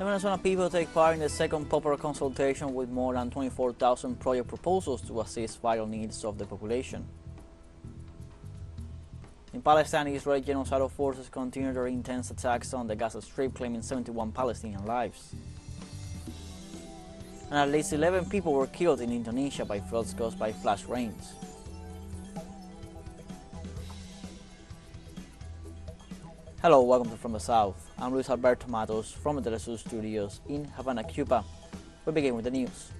Venezuelan people take part in the second popular consultation with more than 24,000 project proposals to assist vital needs of the population. In Palestine, Israeli genocidal forces continue their intense attacks on the Gaza Strip, claiming 71 Palestinian lives. And at least 11 people were killed in Indonesia by floods caused by flash rains. Hello, welcome to From the South. I'm Luis Alberto Matos from the teleSUR studios in Havana, Cuba. We begin with the news.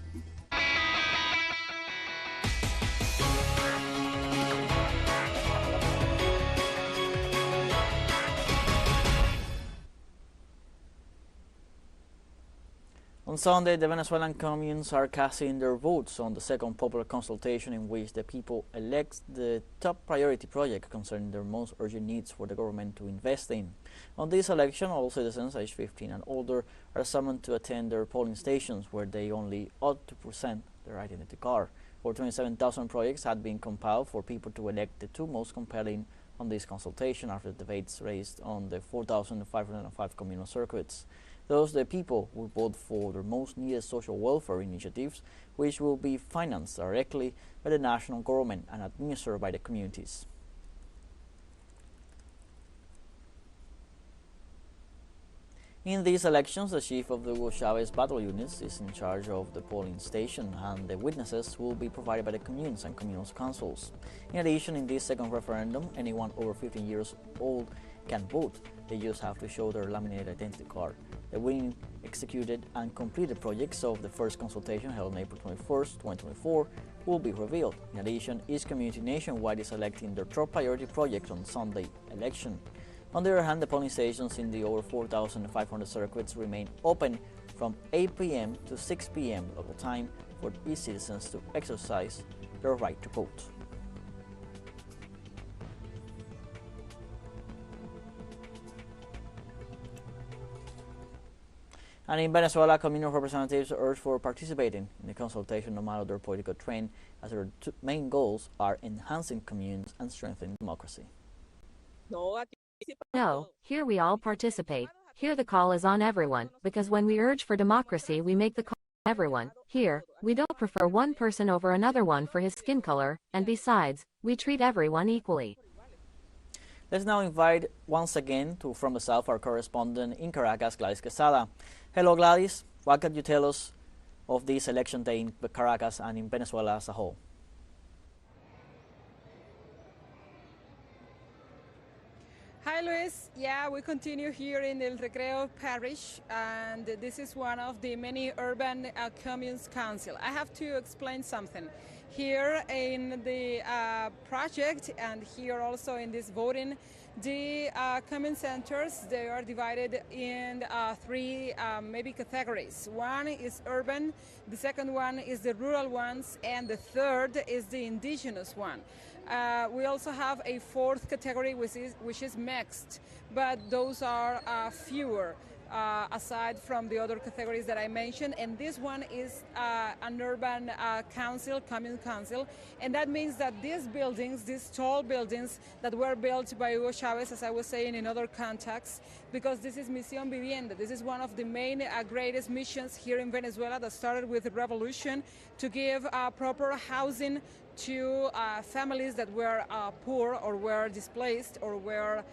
On Sunday, the Venezuelan communes are casting their votes on the second popular consultation in which the people elect the top priority project concerning their most urgent needs for the government to invest in. On this election, all citizens aged 15 and older are summoned to attend their polling stations where they only ought to present their identity card. Over 27,000 projects had been compiled for people to elect the two most compelling on this consultation after debates raised on the 4,505 communal circuits. Thus, the people will vote for their most needed social welfare initiatives, which will be financed directly by the national government and administered by the communities. In these elections, the chief of the Hugo Chavez battle units is in charge of the polling station, and the witnesses will be provided by the communes and communal councils. In addition, in this second referendum, anyone over 15 years old can vote. They just have to show their laminated identity card. The winning, executed and completed projects of the first consultation held on April 21st, 2024 will be revealed. In addition, each community nationwide is electing their top priority project on Sunday election. On the other hand, the polling stations in the over 4,500 circuits remain open from 8 p.m. to 6 p.m. local time for each citizens to exercise their right to vote. And in Venezuela, communal representatives urge for participating in the consultation no matter their political trend, as their two main goals are enhancing communes and strengthening democracy. No, here we all participate. Here the call is on everyone, because when we urge for democracy we make the call on everyone. Here, we don't prefer one person over another one for his skin color, and besides, we treat everyone equally. Let's now invite once again From the South our correspondent in Caracas, Gladys Quesada. Hello Gladys, what can you tell us of this election day in Caracas and in Venezuela as a whole? Hi Luis, yeah, we continue here in El Recreo parish, and this is one of the many urban communes council. I have to explain something. Here in the project and here also in this voting, the commune centers, they are divided in three maybe categories. One is urban, the second one is the rural ones, and the third is the indigenous one. We also have a fourth category which is mixed, but those are fewer aside from the other categories that I mentioned, and this one is an urban council, commune council, and that means that these buildings, these tall buildings that were built by Hugo Chavez, as I was saying in other contexts, because this is Misión Vivienda. This is one of the main greatest missions here in Venezuela that started with the revolution to give proper housing to families that were poor or were displaced or were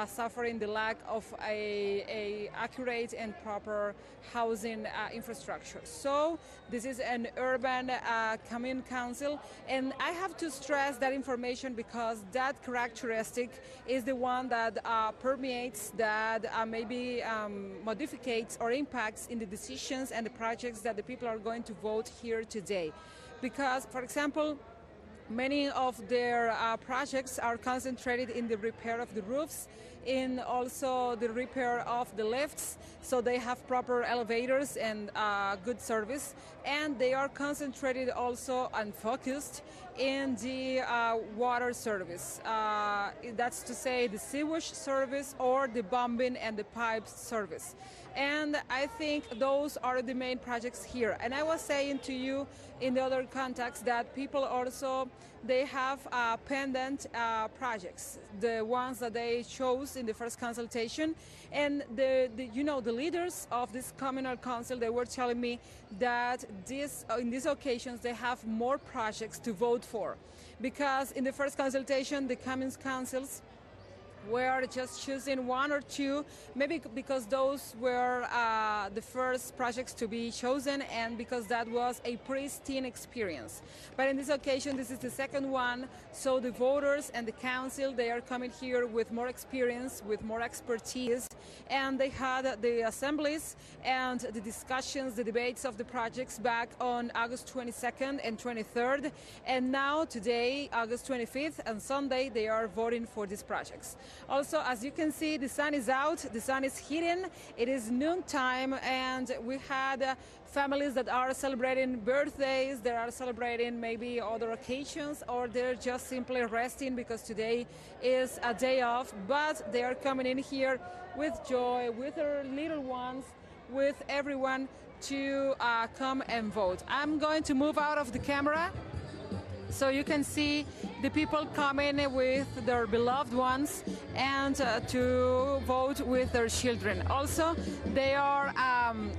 suffering the lack of a accurate and proper housing infrastructure. So this is an urban commune council, and I have to stress that information because that characteristic is the one that permeates, that maybe modificates or impacts in the decisions and the projects that the people are going to vote here today. Because, for example, many of their projects are concentrated in the repair of the roofs, in also the repair of the lifts, so they have proper elevators and good service, and they are concentrated also and focused in the water service. That's to say the sewage service or the bombing and the pipes service. And I think those are the main projects here. And I was saying to you in the other context that people also, they have pendant projects, the ones that they chose in the first consultation. And the leaders of this communal council, they were telling me that in these occasions they have more projects to vote for, because in the first consultation the commune councils were just choosing one or two, maybe because those were the first projects to be chosen and because that was a pristine experience. But in this occasion, this is the second one, so the voters and the council, they are coming here with more experience, with more expertise, and they had the assemblies and the discussions, the debates of the projects back on August 22nd and 23rd, and now today, August 25th and Sunday, they are voting for these projects. Also, as you can see, the sun is out, the sun is hitting, it is noontime, and we had families that are celebrating birthdays, they are celebrating maybe other occasions, or they're just simply resting because today is a day off, but they are coming in here with joy, with their little ones, with everyone to come and vote. I'm going to move out of the camera so you can see the people coming with their beloved ones and to vote with their children. Also, they are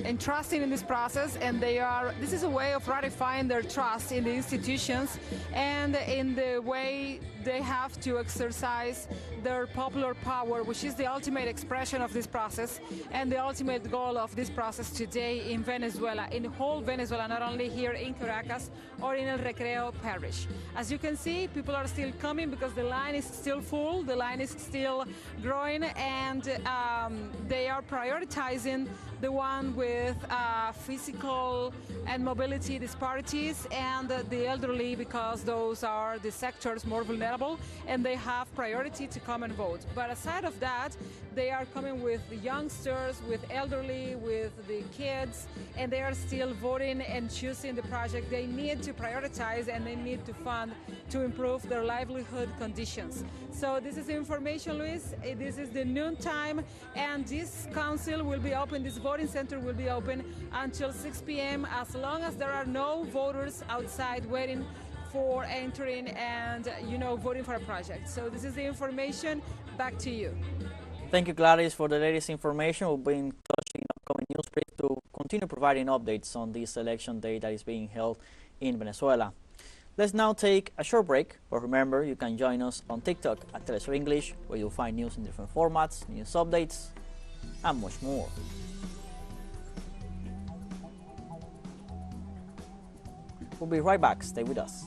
entrusting in this process, and this is a way of ratifying their trust in the institutions and in the way they have to exercise their popular power, which is the ultimate expression of this process and the ultimate goal of this process today in Venezuela, in whole Venezuela, not only here in Caracas or in El Recreo parish. As you can see, people are still coming because the line is still full, the line is still growing, and they are prioritizing the one with physical and mobility disparities and the elderly, because those are the sectors more vulnerable and they have priority to come and vote. But aside of that, they are coming with the youngsters, with elderly, with the kids, and they are still voting and choosing the project they need to prioritize and they need to fund to improve their livelihood conditions. So this is the information, Luis. This is the noontime, and this council will be open, this voting center will be open until 6 p.m. as long as there are no voters outside waiting for entering and, voting for a project. So this is the information. Back to you. Thank you, Gladys, for the latest information. We'll be in touch in upcoming news brief to continue providing updates on this election day that is being held in Venezuela. Let's now take a short break, but remember, you can join us on TikTok at teleSUR English, where you'll find news in different formats, news updates, and much more. We'll be right back. Stay with us.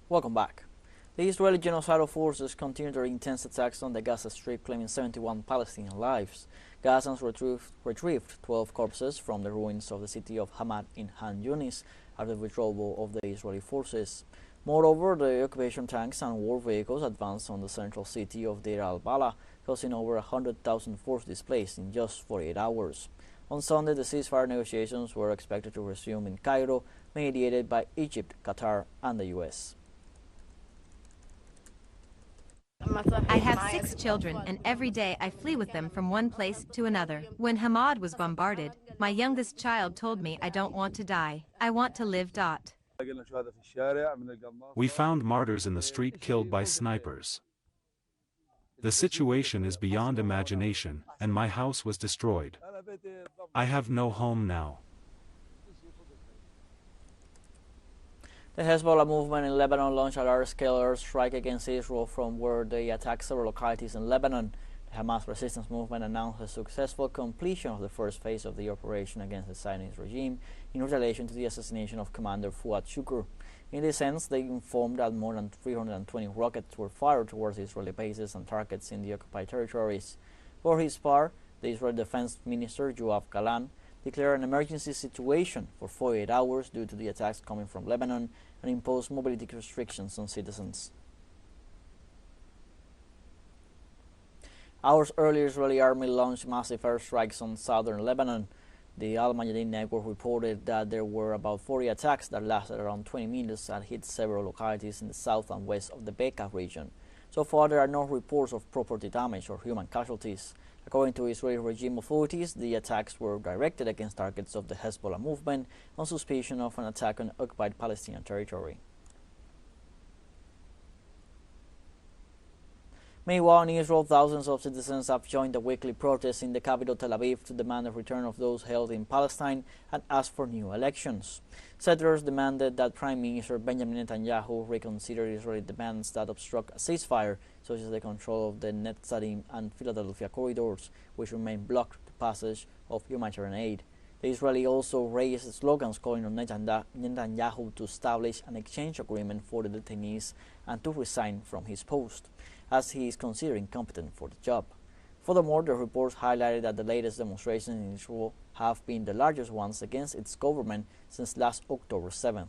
Welcome back. The Israeli genocidal forces continue their intense attacks on the Gaza Strip, claiming 71 Palestinian lives. Gazans retrieved 12 corpses from the ruins of the city of Hamad in Han Yunis after the withdrawal of the Israeli forces. Moreover, the occupation tanks and war vehicles advanced on the central city of Deir al-Balah, causing over 100,000 force displaced in just 48 hours. On Sunday, the ceasefire negotiations were expected to resume in Cairo, mediated by Egypt, Qatar, and the U.S. I have 6 children, and every day I flee with them from one place to another. When Hamad was bombarded, my youngest child told me, I don't want to die. I want to live. We found martyrs in the street killed by snipers. The situation is beyond imagination, and my house was destroyed. I have no home now. The Hezbollah movement in Lebanon launched a large-scale airstrike against Israel from where they attacked several localities in Lebanon. The The Hamas resistance movement announced the successful completion of the first phase of the operation against the Zionist regime in relation to the assassination of Commander Fuad Shukr. In this sense, they informed that more than 320 rockets were fired towards Israeli bases and targets in the occupied territories. For his part, the Israeli Defense Minister Yoav Gallant declared an emergency situation for 48 hours due to the attacks coming from Lebanon and imposed mobility restrictions on citizens. Hours earlier, Israeli army launched massive airstrikes on southern Lebanon. The Al Mayadeen network reported that there were about 40 attacks that lasted around 20 minutes and hit several localities in the south and west of the Bekaa region. So far, there are no reports of property damage or human casualties. According to Israeli regime authorities, the attacks were directed against targets of the Hezbollah movement on suspicion of an attack on occupied Palestinian territory. Meanwhile, in Israel, thousands of citizens have joined the weekly protests in the capital Tel Aviv to demand the return of those held in Palestine and ask for new elections. Settlers demanded that Prime Minister Benjamin Netanyahu reconsider Israeli demands that obstruct a ceasefire, such as the control of the Netzarim and Philadelphia corridors, which remain blocked to passage of humanitarian aid. The Israeli also raised slogans calling on Netanyahu to establish an exchange agreement for the detainees and to resign from his post, as he is considered incompetent for the job. Furthermore, the reports highlighted that the latest demonstrations in Israel have been the largest ones against its government since last October 7th.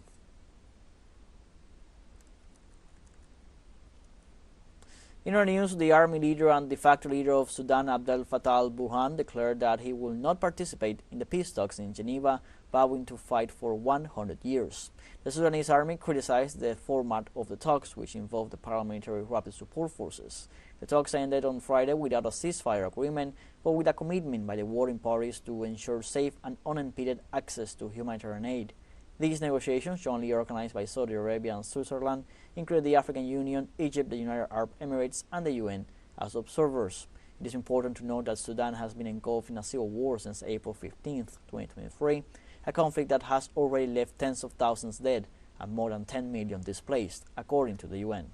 In our news, the army leader and de facto leader of Sudan, Abdel Fattah al-Burhan, declared that he will not participate in the peace talks in Geneva, vowing to fight for 100 years. The Sudanese army criticized the format of the talks, which involved the paramilitary rapid support forces. The talks ended on Friday without a ceasefire agreement, but with a commitment by the warring parties to ensure safe and unimpeded access to humanitarian aid. These negotiations, jointly organized by Saudi Arabia and Switzerland, include the African Union, Egypt, the United Arab Emirates, and the UN as observers. It is important to note that Sudan has been engulfed in a civil war since April 15, 2023, a conflict that has already left tens of thousands dead and more than 10 million displaced, according to the UN.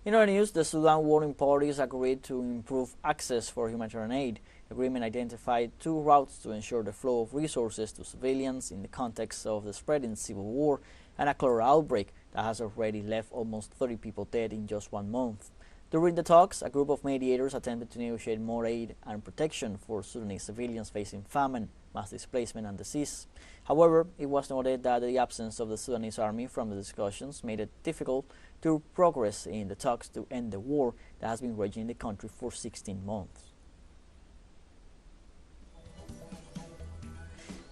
In other news, the Sudan warring parties agreed to improve access for humanitarian aid. The agreement identified two routes to ensure the flow of resources to civilians in the context of the spreading civil war and a cholera outbreak that has already left almost 30 people dead in just 1 month. During the talks, a group of mediators attempted to negotiate more aid and protection for Sudanese civilians facing famine, mass displacement, and disease. However, it was noted that the absence of the Sudanese army from the discussions made it difficult to progress in the talks to end the war that has been raging in the country for 16 months.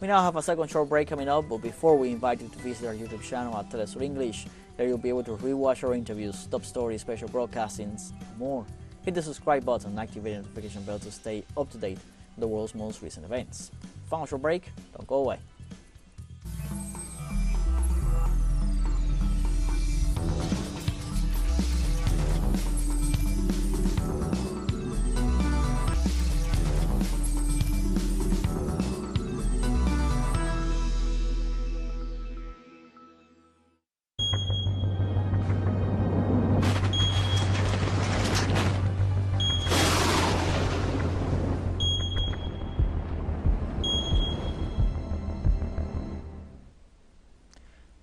We now have a second short break coming up, but before we invite you to visit our YouTube channel at teleSUR English, there you'll be able to rewatch our interviews, top stories, special broadcastings, and more. Hit the subscribe button and activate the notification bell to stay up to date on the world's most recent events. Final short break, don't go away.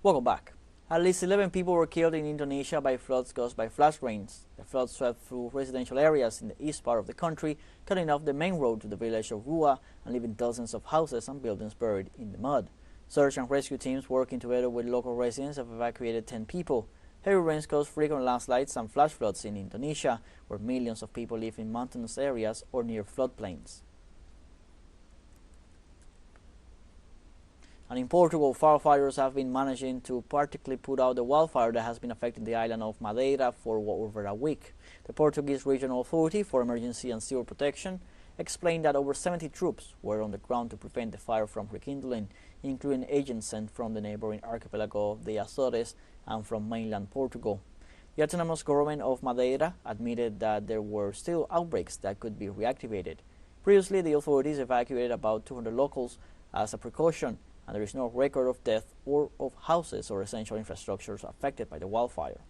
Welcome back. At least 11 people were killed in Indonesia by floods caused by flash rains. The floods swept through residential areas in the east part of the country, cutting off the main road to the village of Rua and leaving dozens of houses and buildings buried in the mud. Search and rescue teams working together with local residents have evacuated 10 people. Heavy rains caused frequent landslides and flash floods in Indonesia, where millions of people live in mountainous areas or near floodplains. And in Portugal, firefighters have been managing to partially put out the wildfire that has been affecting the island of Madeira for over a week. The Portuguese Regional Authority for Emergency and Civil Protection explained that over 70 troops were on the ground to prevent the fire from rekindling, including agents sent from the neighboring archipelago of the Azores and from mainland Portugal. The autonomous government of Madeira admitted that there were still outbreaks that could be reactivated. Previously, the authorities evacuated about 200 locals as a precaution, and there is no record of death or of houses or essential infrastructures affected by the wildfire.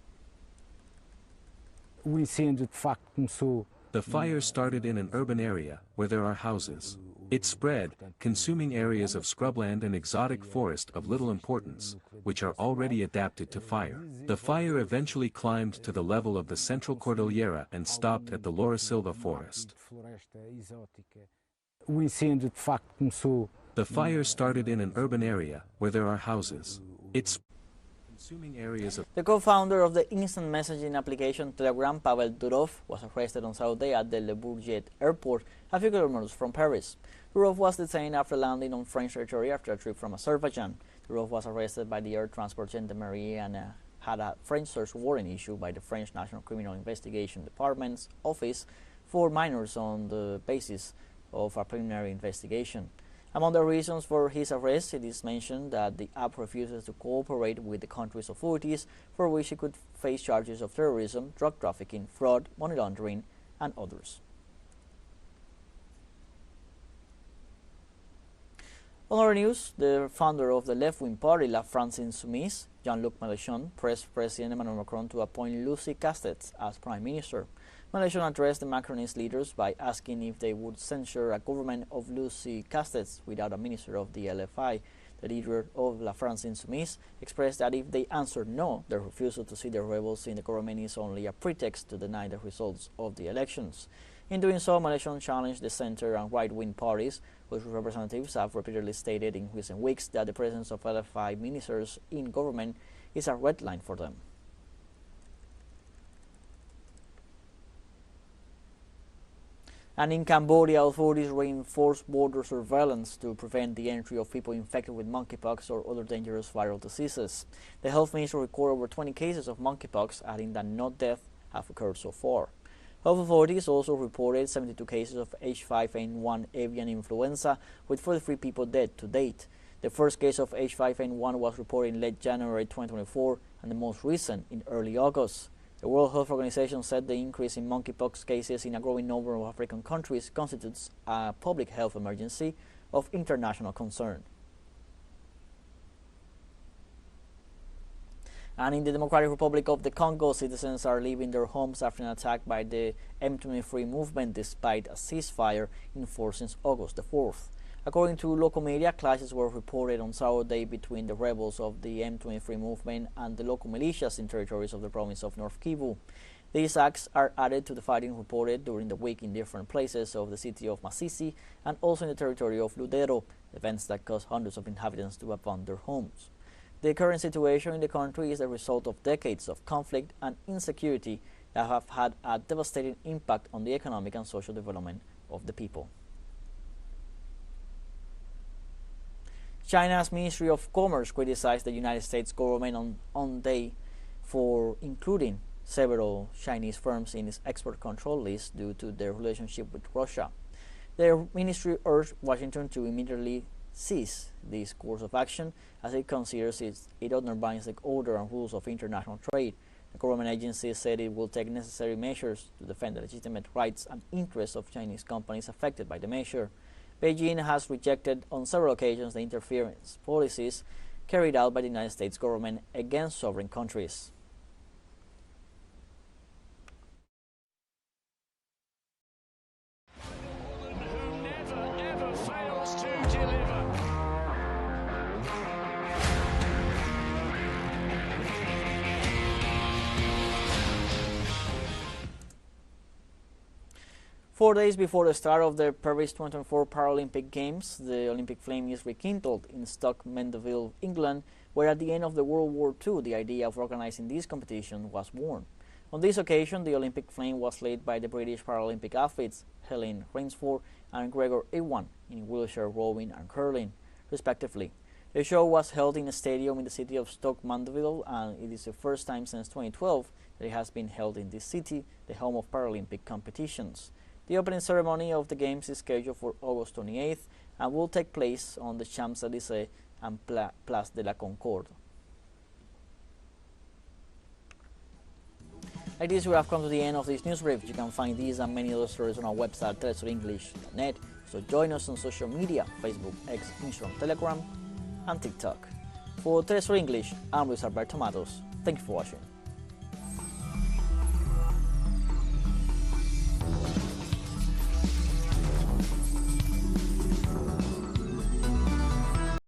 The fire started in an urban area, where there are houses. It spread, consuming areas of scrubland and exotic forest of little importance, which are already adapted to fire. The fire eventually climbed to the level of the Central Cordillera and stopped at the Laura Silva forest. The fire started in an urban area, where there are houses. It consuming areas of... The co-founder of the instant messaging application Telegram, Pavel Durov, was arrested on Saturday at the Le Bourget airport, a few kilometers from Paris. Durov was detained after landing on French territory after a trip from Azerbaijan. Durov was arrested by the air transport gendarmerie and had a French search warrant issued by the French National Criminal Investigation Department's office for minors on the basis of a preliminary investigation. Among the reasons for his arrest, it is mentioned that the app refuses to cooperate with the country's authorities, for which he could face charges of terrorism, drug trafficking, fraud, money laundering, and others. On other news, the founder of the left-wing party, La France Insoumise, Jean-Luc Mélenchon, pressed President Emmanuel Macron to appoint Lucie Castex as prime minister. Mélenchon addressed the Macronist leaders by asking if they would censure a government of Lucie Castex without a minister of the LFI. The leader of La France Insoumise expressed that if they answered no, their refusal to see the rebels in the government is only a pretext to deny the results of the elections. In doing so, Mélenchon challenged the center and right-wing parties, whose representatives have repeatedly stated in recent weeks that the presence of LFI ministers in government is a red line for them. And in Cambodia, authorities reinforced border surveillance to prevent the entry of people infected with monkeypox or other dangerous viral diseases. The health minister recorded over 20 cases of monkeypox, adding that no deaths have occurred so far. Health authorities also reported 72 cases of H5N1 avian influenza, with 43 people dead to date. The first case of H5N1 was reported in late January 2024, and the most recent in early August. The World Health Organization said the increase in monkeypox cases in a growing number of African countries constitutes a public health emergency of international concern. And in the Democratic Republic of the Congo, citizens are leaving their homes after an attack by the M23 movement despite a ceasefire in force since August the 4th. According to local media, clashes were reported on Saturday between the rebels of the M23 movement and the local militias in territories of the province of North Kivu. These acts are added to the fighting reported during the week in different places of the city of Masisi and also in the territory of Ludero, events that caused hundreds of inhabitants to abandon their homes. The current situation in the country is the result of decades of conflict and insecurity that have had a devastating impact on the economic and social development of the people. China's Ministry of Commerce criticized the United States government on Monday for including several Chinese firms in its export control list due to their relationship with Russia. The ministry urged Washington to immediately cease this course of action as it considers it undermines the order and rules of international trade. The government agency said it will take necessary measures to defend the legitimate rights and interests of Chinese companies affected by the measure. Beijing has rejected on several occasions the interference policies carried out by the United States government against sovereign countries. Four days before the start of the Paris 2024 Paralympic Games, the Olympic flame is rekindled in Stoke Mandeville, England, where at the end of the World War II the idea of organizing this competition was born. On this occasion, the Olympic flame was led by the British Paralympic athletes Helen Rainsford and Gregor Iwan in wheelchair rowing and curling, respectively. The show was held in a stadium in the city of Stoke Mandeville, and it is the first time since 2012 that it has been held in this city, the home of Paralympic competitions. The opening ceremony of the Games is scheduled for August 28th and will take place on the Champs-Élysées and Place de la Concorde. Like this, we have come to the end of this news brief. You can find these and many other stories on our website, telesurenglish.net. So join us on social media, Facebook, X, Instagram, Telegram, and TikTok. For Telesur English, I'm Luis Alberto Matos. Thank you for watching.